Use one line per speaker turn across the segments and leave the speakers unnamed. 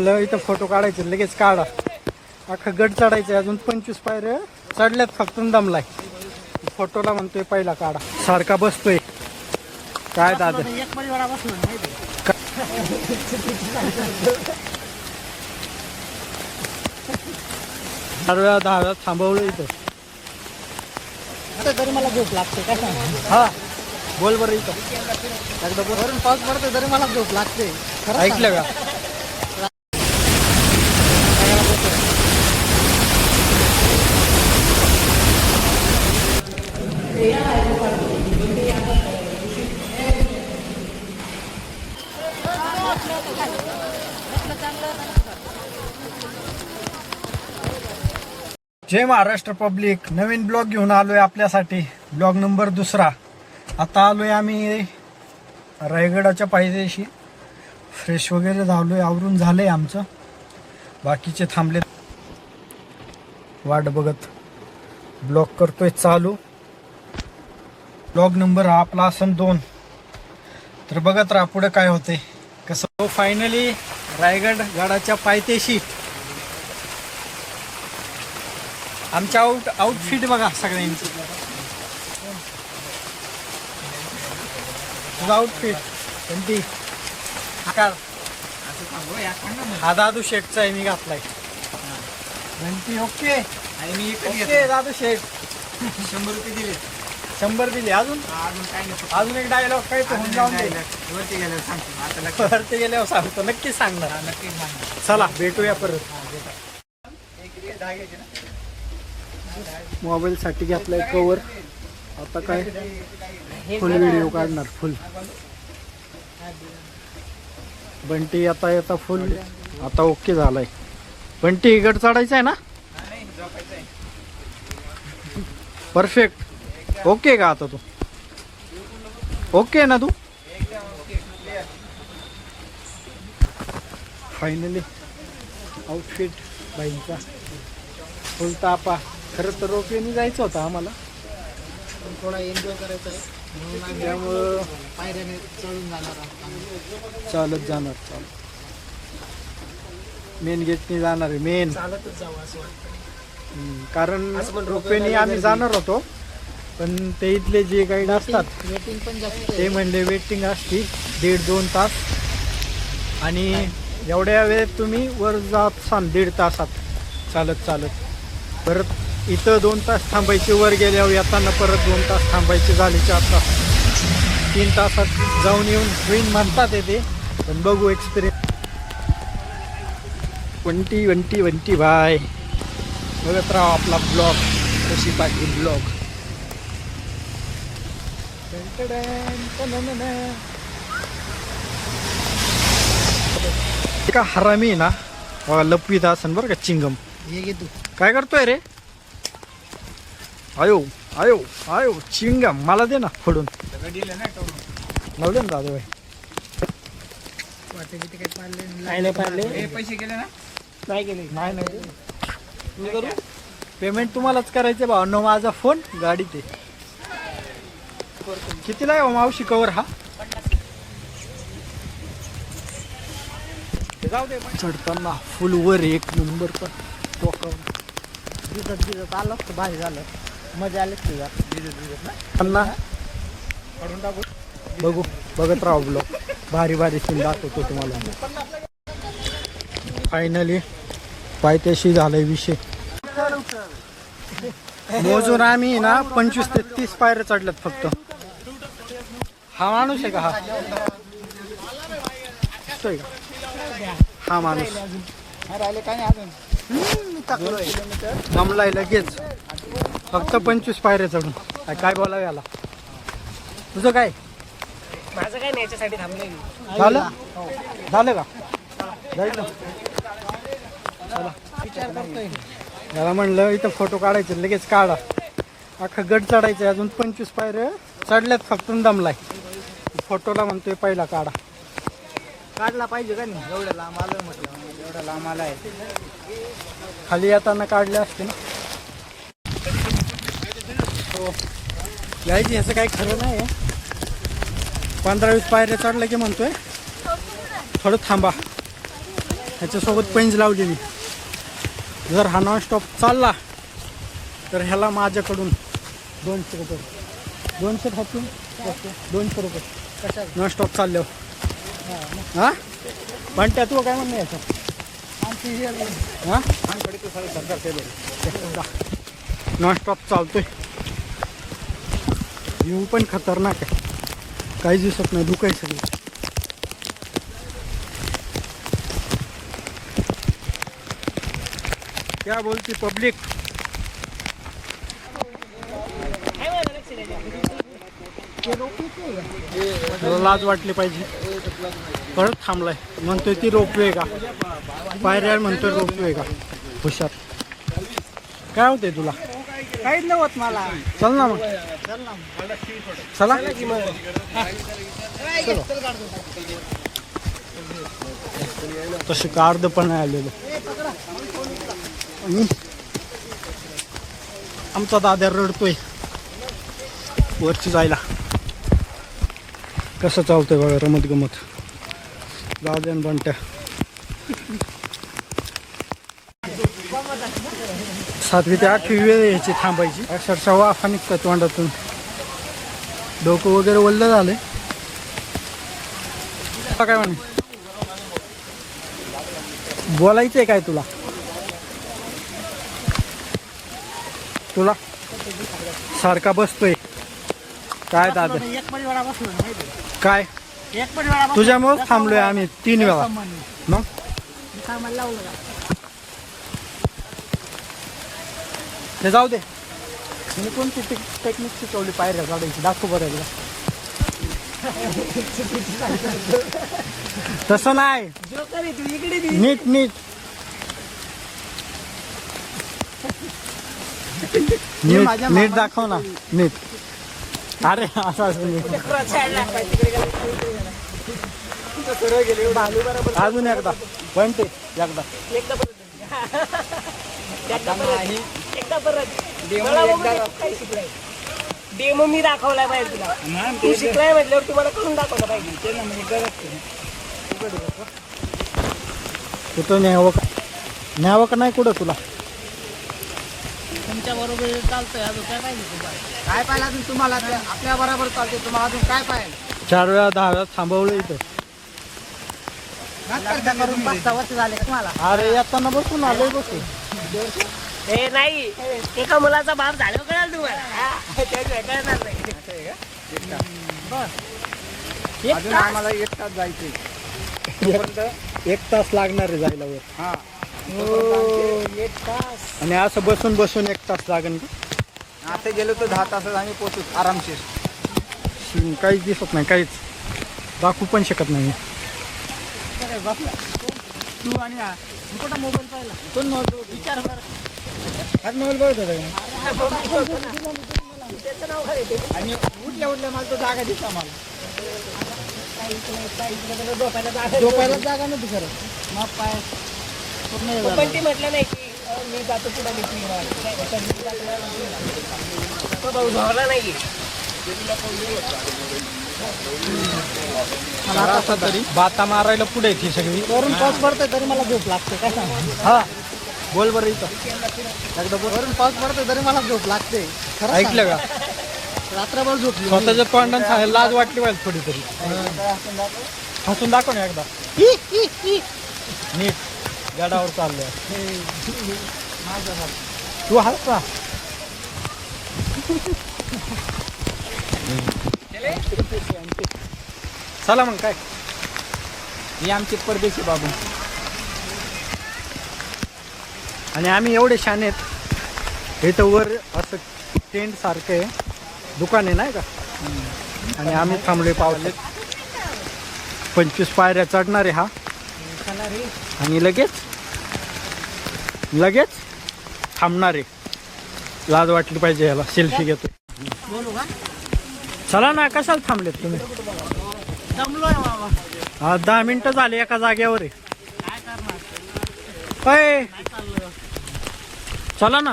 म्हणलं इथं फोटो काढायचे, लगेच काढा. अख्खं गड चढायचं, अजून 25 पायऱ्या चढल्यात फक्त, दमलाय. फोटोला म्हणतोय पहिला काढा, सारखा बसतोय. काय दादा दहा वेळा थांबवलं इथं.
तरी मला झोप लागते काय सांग.
हा बोल बरं इथं.
एकदा वरून पाऊस पडतो तरी मला झोप लागते.
ऐकलं का? जय महाराष्ट्र पब्लिक, नवीन ब्लॉग घेऊन आलोय आपल्यासाठी. Blog number 2. आता आलोय आम्ही रायगडाच्या पायथ्याशी. फ्रेश वगैरे झालोय, आवरून झालंय आमचं. बाकीचे थांबले वाट बघत. ब्लॉग करतोय चालू. ब्लॉग नंबर हा आपला असन 2. तर बघत राहा पुढे काय होते कसं. फायनली रायगड गडाच्या पायथ्याशी. आमच्या आउटफिट बघा सगळ्यांची. तुझं आउटफिट कोणती? हा दादू शेठचा आहे, मी घातलाय. घंटी ओके.
आणि मी
ओके दादू शेठ.
100 रुपये दिले.
100 दिले. अजून
काय नाही.
अजून एक डायलॉग काय तो होऊन जाऊन दे.
वरती गेल्यावर सांगतो. आता
वरती गेल्यावर सांगतो, नक्कीच सांगणार.
नक्की सांगतो.
चला भेटूया परत. मोबाईल साठी घेतलाय कवर. आता काय फुल व्हिडिओ काढणार. फुल बंटी आता येता फुल. आता ओके झालाय. बंटी गड चढायचा आहे ना? परफेक्ट ओके का? आता तू ओके ना? तू फायनली आउटफिट बाईंचा फुल तापा. खरं तर रोपवेने जायचं होतं आम्हाला,
पण थोडा एन्जॉय करायचा आहे म्हणून आम्ही
त्यामुळं
पायऱ्याने चढून जाणार आहोत.
चालत जाणार. मेन गेटने जाणार आहे. मेन
चालतच जावं असं वाटतं.
कारण
असं पण
रोपवेने आम्ही जाणार होतो, पण ते इथले जे गाईड असतात
वेटिंग पण जास्त
ते म्हणले वेटिंग असते 1.5-2 तास. आणि एवढ्या वेळेत तुम्ही वर जात असाल 1.5 तासात चालत. परत इथं 2 तास थांबायचे, वर गेल्यावर येताना परत 2 तास थांबायचे. झाले 4 तास. 3 तासात जाऊन येऊन होईन म्हणतात येते, पण बघू एक्सपिरियन्स. वंटी बाय. बघत राहा आपला ब्लॉग, कशी पाहिजे ब्लॉग. का हरामी ना लपवीत असन बरं का चिंगम.
हे घे तू.
काय करतोय रे? आयो चिंगम मला दे ना फोडून. लावले ना दादा भाई.
वाटतं किती काही पाडले
नाही पाडले.
पैसे गेले ना?
नाही गेले. नाही पेमेंट तुम्हालाच करायचं भावनो. माझा फोन गाडीत आहे. कितीला आहे मावशी कवर हा? जाऊ दे. चढताना फुल वर 1 नंबर. पण
दिसत आलं तर भारी झालं. मजा आली तुझा.
त्यांना बघू बघत राहू ब्लॉग. भारी सीन दाखवतो तुम्हाला. फायनली पायथ्याशी झालाय विषय. मोजून आम्ही ना 25 ते 30 पायऱ्या चढल्यात फक्त. हा माणूस आहे का? हा माणूस
राहिले काय नाही अजून.
जमलाय लगेच. फक्त 25 पायऱ्या चढून. काय बोलावं याला? तुझं काय
माझं काय नाही, याच्यासाठी थांबलोय.
झालं का? जायचं. चला
विचार करतोय.
याला म्हणलं इथं फोटो काढायचे, लगेच काढा. अख्खं गड चढायचं, अजून 25 पायऱ्या चढल्यात फक्त, दमलाय. फोटोला म्हणतोय पहिला काढा.
काढला पाहिजे का नाही? एवढं लांब आलं म्हटलं. एवढं लांब आला आहे.
खाली येताना काढले असते ना. हो यायची, ह्याचं काही खरं नाही आहे. 15-20 पायऱ्या चढलं की म्हणतोय थोडं थांबा. ह्याच्यासोबत पैंज लावलेली. जर हा नॉनस्टॉप चालला तर ह्याला माझ्याकडून 200 रुपये. 200 खातील 200 रुपये
कशा
नॉनस्टॉप चालल्यावर. हां पण त्या तू काय म्हणणं याचं? हां नॉनस्टॉप चालतोय. व्ह्यू पण खतरनाक आहे, काहीच दिसत नाही, धुकं आहे सगळं. क्या बोलती पब्लिक? लाज वाटली पाहिजे. परत थांबलाय, म्हणतोय ती रोपवे का पायऱ्या, म्हणतोय रोपवे का. हुशार. काय होतंय तुला?
काहीच नव्हत मला.
चल ना मग, चला. तसे का अर्ध पण नाही आलेलं. आणि आमचा दादा रडतोय वरची जायला. कसं चालतंय बघा, रमत गमत. दाद्यान बंट्या 7वी ते 8वी वेळ यायची थांबायची. अक्षरशः वाफा निघतात तोंडातून, डोकं वगैरे वल्ल झालंय. काय म्हणे, बोलायचंय काय तुला? तुला सारखा बसतोय काय दादा? काय तुझ्यामुळे थांबलोय आम्ही 3 वेळा. मग ते जाऊ दे. मी कोणती टेक्निक शिकवली पायऱ्या चढायची? दाखव बरं एकदा. तसं नाही, नीट नीट नीट नीट दाखव ना, नीट. अरे असं अजून एकदा बनते एकदा.
डेमो मी दाखवलाय पाहिजे तुला. तू शिकलाय म्हटल्यावर तुम्हाला करून दाखवलं पाहिजे.
कुठं न्यावं का नाही कुठं तुला?
तुमच्या बरोबर चालतोय. अजून काय पाहिजे तुम्हाला?
काय पाहिलं अजून तुम्हाला? आपल्या बरोबर चालते. तुम्हाला अजून काय पाहिजे?
4 वेळा 10 वेळा थांबवलं इथं.
करून 5-6 वर्ष झाले का तुम्हाला?
अरे येताना बसून आलोय, बसू.
हे नाही, एका मुलाचा बाप झाल्यावर कळाल तुम्हाला. त्याशिवाय कळणार नाही.
अजून आम्हाला 1 तास जायचंय.
1 तास लागणार आहे जायला वर.
हा
1 तास.
आणि असं बसून बसून 1 तास लागेल.
आता गेलो तर 10 तासात आम्ही पोहोचू आरामशीर.
काहीच दिसत नाही, काहीच दाखवू पण शकत नाही.
तू आणि
कुठं मोबाईल पाहिला?
कोण
विचार कर.
मोबाईल बघत होता.
त्याचं नाव काय येते?
आणि उठल्या मला तो जागा दिसला. मला झोपायला जागा नव्हती खरं. मग पाय
पण ते म्हटलं नाही की मी जातो पुढे. तो भाऊ धावला नाही.
मला आता तरी बाता मारायला पुढे येते सगळी.
वरून पाऊस पडतोय तरी मला झोप लागते. काय सांग?
हा बोल बरं इथं
एकदा वरून पाऊस पडतोय तरी मला झोप लागते. खरं
ऐकलं का?
रात्रभर झोपली.
स्वतःच्या तोंडाने सांगायला लाज वाटली पाहिजे थोडी तरी. हसून दाखव ना एकदा. नीट गडावर चाललोय. तू हस का? चला मग काय.
ही आमची परदेशी बाबू.
आणि आम्ही एवढे शाने आहेत. इथं वर असं टेंट सारखं आहे, दुकान आहे नाही का. आणि आम्ही थांबलोय पावसात. 25 पायऱ्या चढणार आहे हा. आणि लगेच थांबणार आहे. लाज वाटली पाहिजे याला. सेल्फी घेतो. चला ना, कशाला थांबलेत तुम्ही?
जमलोय बाबा.
10 मिनिटं झाले एका जागेवर आहे.
काय करणार?
अय, चला ना.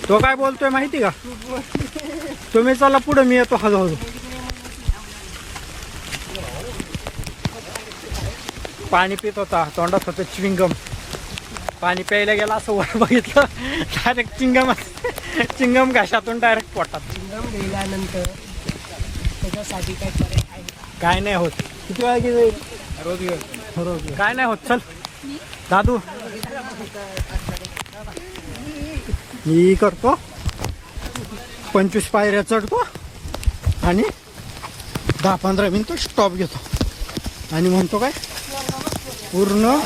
तो काय बोलतोय माहिती का? तुम्ही चला पुढे, मी येतो हळूहळू. पाणी पित होता, तोंडात होतं च्विंगम. पाणी प्यायला गेला असं वर बघितलं, डायरेक्ट चिंगम घाशातून डायरेक्ट पोटात.
चिंगम गेल्यानंतर त्याच्यासाठी काय पर्याय आहे?
काय नाही होत. किती वेळा गेले?
रोज
काय नाही होत. चल दादू, मी करतो 25 पायऱ्या चढतो आणि 10-15 मिनिटं स्टॉप घेतो आणि म्हणतो काय पूर्ण.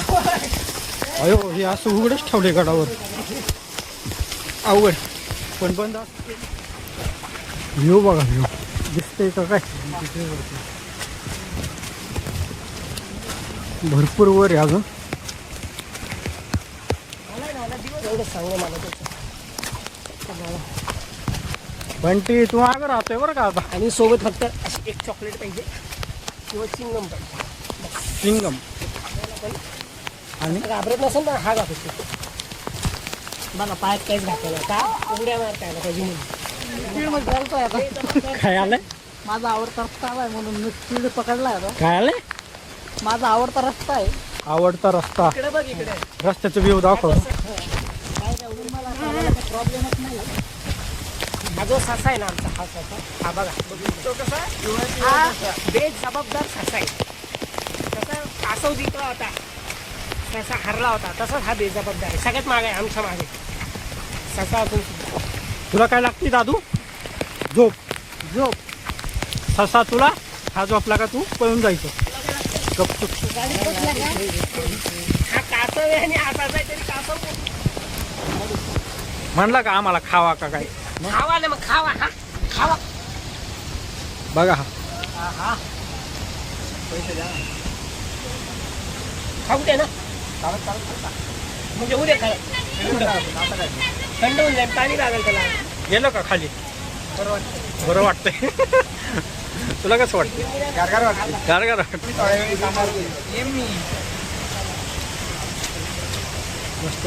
अयो, हे असं उघडच ठेवले गडावर, अवघड पण बंद. व्ह्यू बघा, व्ह्यू दिसतंय का काय? भरपूर वर आहे अजून.
एवढं सांगू मला त्याचं.
बंटी तू मागं राहतोय बरं का आता.
आणि सोबत फक्त अशी एक चॉकलेट पाहिजे किंवा चिंगम पाहिजे.
चिंगम आणि
घाबरत नसेल तर हा घाबरतो. बघा पायात काहीच घातलं का उड्या मारता पाहिजे म्हणून
चालतोय आता.
काय आलंय?
माझा आवडता रस्ता आलाय म्हणून मी स्पीड पकडलाय आता.
काय आलंय?
माझा आवडता रस्ता आहे.
आवडता रस्ता.
इकडे बघ, इकडे
रस्त्याचं व्ह्यू दाखव.
काय नाही, उडून मला चालायला प्रॉब्लेमच नाही.
हा जो ससा आहे ना आमचा, हा ससा, हा बघा तो कसा हा बेजबाबदार ससा आहे. तसा कासव जिंकला होता, ससा हरला होता, तसाच हा बेजबाबदार आहे. सगळ्यात मागे आहे आमच्या मागे ससा अजून सुद्धा.
तुला काय लागते दादू? झोप झोप. ससा तुला हा झोपला का तू पळून जायचं गपचूप.
हा कासव आहे आणि असाच आहे तरी कासव
म्हणला का आम्हाला खावा का काय?
खावा ना, मग खावा. हा खावा.
बघा हा.
खाऊ दे ना, म्हणजे उद्या खाय थंड होऊन जाईल, पाणी लागेल त्याला.
गेलं का खाली? बरं वाटतंय. तुला कसं वाटतंय?
गारगार वाटतं.
गारगार वाटतंय.
थोड्या वेळी कामावर येईन मी.
मस्त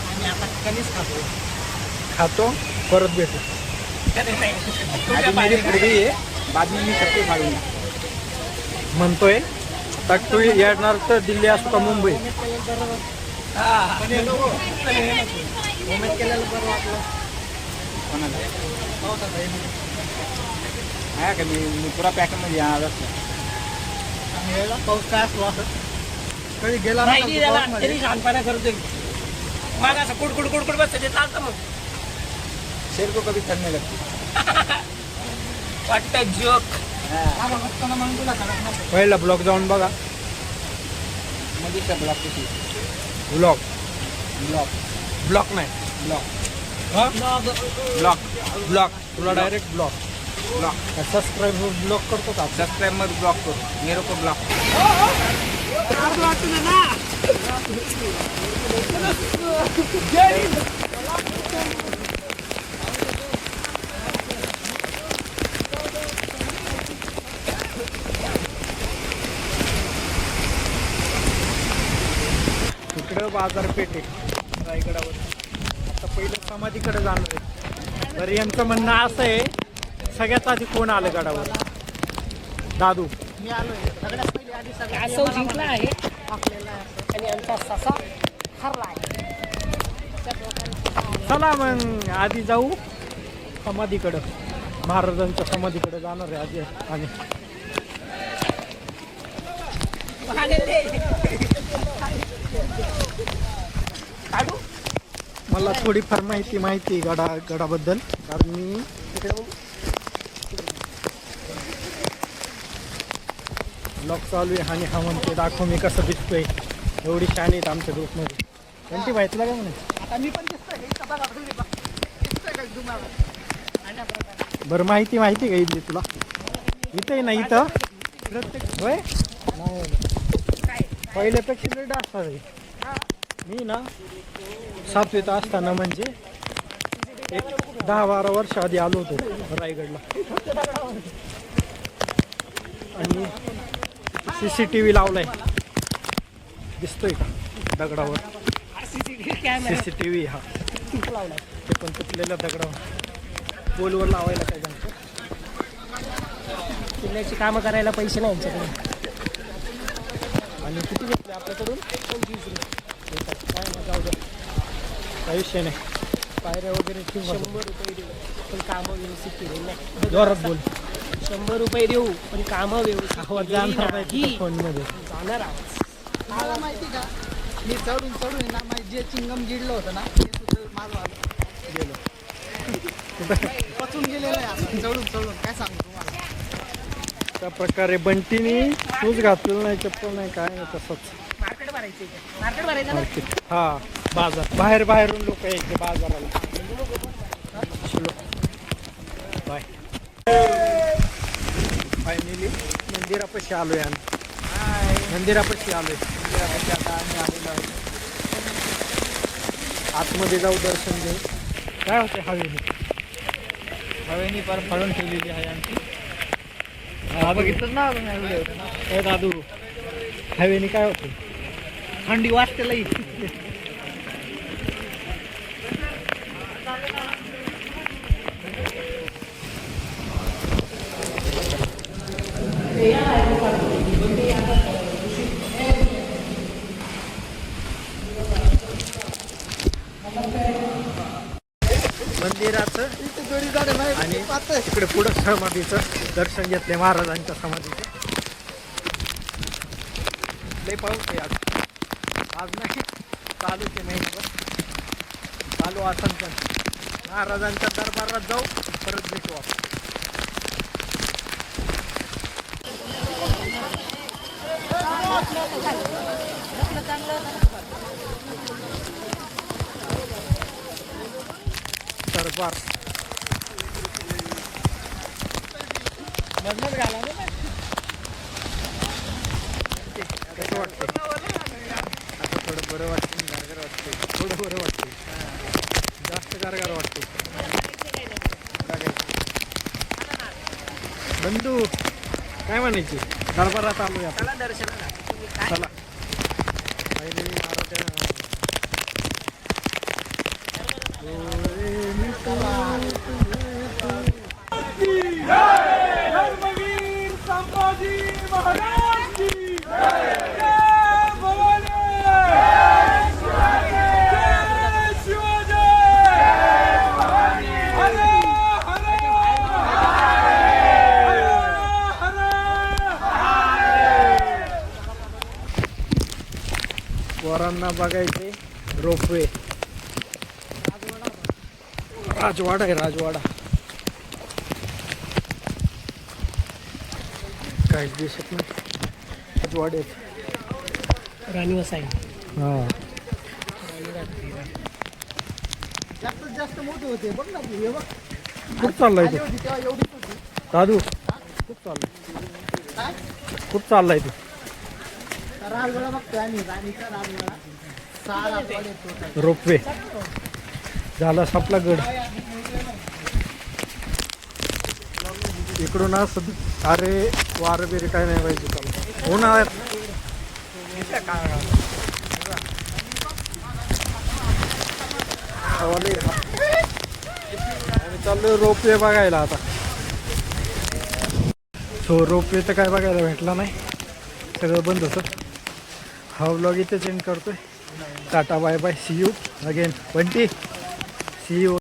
आणि आता कमीच
खातो, परत भेटू.
आधी माझी पुढे ये, बाद में मी शक्ती फाडून.
म्हणतोय आता तू येणार तर दिल्ली असो का मुंबई?
केलेलं बरं वाटलं. कोणाला? आहे का मी पुरा पॅकमध्ये आलाच नाही. पाऊस काय असलो असं कधी गेला
माहिती त्याला तरी शहाणपणा करतोय. मग असं कुडकुड कुडकुड बसतं ते चालतं. मग
शेर को कभी ठंड नहीं लगती.
वाटतं जोक.
पहिला ब्लॉग जाऊन बघा.
मधीचा ब्लॉक किती?
ब्लॉग
ब्लॉक
ब्लॉक नाही
ब्लॉक
ब्लॉग तुला direct blog.
Block
subscribe blog करतो का?
सब्सक्राइब मत ब्लॉक करो, मेरे को ब्लॉक.
इकडं बाजारपेठ आहे रायगडावर. आता पहिलं समाधीकडे जाणार आहे. तर यांचं म्हणणं असं आहे, सगळ्यात आधी कोण आलं गडावर? दादू.
मी आलोय. सगळ्यात पहिले आधी
कासव जिंकला आहे
आपल्याला असं.
आणि आमचा ससा हरला आहे.
चला मग आधी जाऊ समाधीकडं. महाराजांच्या समाधीकडे जाणार आहे आधी. आणि
काढू
मला थोडीफार माहिती आहे गडाबद्दल, कारण मी ब्लॉग चालू आहे. आणि हा म्हणते दाखव मी कसं दिसतोय. एवढी शान आहेत आमच्या ग्रुपमध्ये. कोणती माहिती लागा म्हणे.
आता मी पण दिसतोय. हे बघा, दिसतोय का तुम्हाला?
बरं माहिती का इथली तुला? इथं आहे ना, इथं प्रत्येक होय पहिल्यापेक्षा लई डास आहे. मी ना 7वीत असताना म्हणजे एक 10-12 वर्ष आधी आलो होतो रायगडला. आणि CCTV लावलाय, दिसतोय का दगडावर? CCTV हा
लावलाय.
ते पण तुटलेल्या दगडावर पोलवर लावायला काय जमतं.
किल्ल्याची कामं करायला पैसे नाही यांच्याकडे.
आणि किती घेतले आपल्याकडून?
25 रुपये.
काय मग जाऊ द्या, काही विषय नाही. पायऱ्या वगैरे ठेवू
100 रुपये देऊ पण कामं व्यवस्थित केली नाही.
जोरात बोल.
100 रुपये देऊ पण कामं व्यवस्थित
आवाज
केली
जाणार
नाही.
नाही फोनमध्ये.
जाणार आवाज.
मला माहिती का, मी चढून चढून आहे ना, माझं जे चिंगम गिडलं होतं ना ते सुद्धा माझं आलं गेलं. पचून गेलेलं आहे आता चढून चढून, काय सांगू तुम्हाला.
त्या प्रकारे बंटीनी शूज घातलेलं नाही, चप्पल नाही, काय नाही, तसंच
मार्केट भरायचं इथे. मार्केट भरायचं ना.
मार्केट. हा, बाजार. बाहेरून लोक यायचे बाजाराला. चलो बाय. फायनली मंदिरापाशी आलोय आम्ही. मंदिरापाशी आलोय.
मंदिरापाशी आता आम्ही आलेलो आहे.
आतमध्ये जाऊ, दर्शन घेऊ. काय होते हवेली?
हवेनी पर फळून ठेवलेली आहे आमची. बघितलं ना व्हिडिओ.
ए दादू, हवेली काय होते?
थंडी वाजते लई.
मंदिराचं आणि तिकडे पुढं समाधीचं दर्शन घेतले, महाराजांच्या समाधीचे. लय पाऊस आहे आज नाही, चालूच आहे महिन्याभर. चालू असं पण महाराजांच्या दरबारात जाऊ, परत भेटू आपण. दरबार
मधनच घाला ना.
कसं वाटते? आता थोडं बरं वाटते, गारगार वाटते, थोडं बरं वाटते, जास्त गारगार वाटते. बंधू काय म्हणायची? दरबारात आलोय आपण.
चला दर्शनाला. तुम्ही काय
चला पहिले आरोग्य.
धर्मवीर संभाजी महाराज की जय. जय भवानी. जय शिवाजी. हर हर.
पोरांना बघायचे रोपवे. राजवाडा आहे, राजवाडा. काहीच दिसत नाही, राजवाडे.
राणी वसाई.
हा,
जास्तीत जास्त मोठे होते बघ ना. हे बघ
खूप चाललाय
आली
तू
होती तेव्हा एवढीच होती.
दादू. खूप चाललंय,
काय
खूप चाललाय तू.
राजवाडा बघतोय आम्ही, राणीचा राजवाडा. 6 राजवाडे आहेत.
रोपवे झाला, संपला गड. इकडून असं अरे वारं बिरे काय नाही पाहिजे. चालू उन्हाळ्यात आम्ही चाललोय रोपवे बघायला आता. सो रोपवे तर काय बघायला भेटला नाही, सगळं बंद होतं. हा व्लॉग इथे चेंज करतोय. Tata bye bye, see you again. Bunty, see you.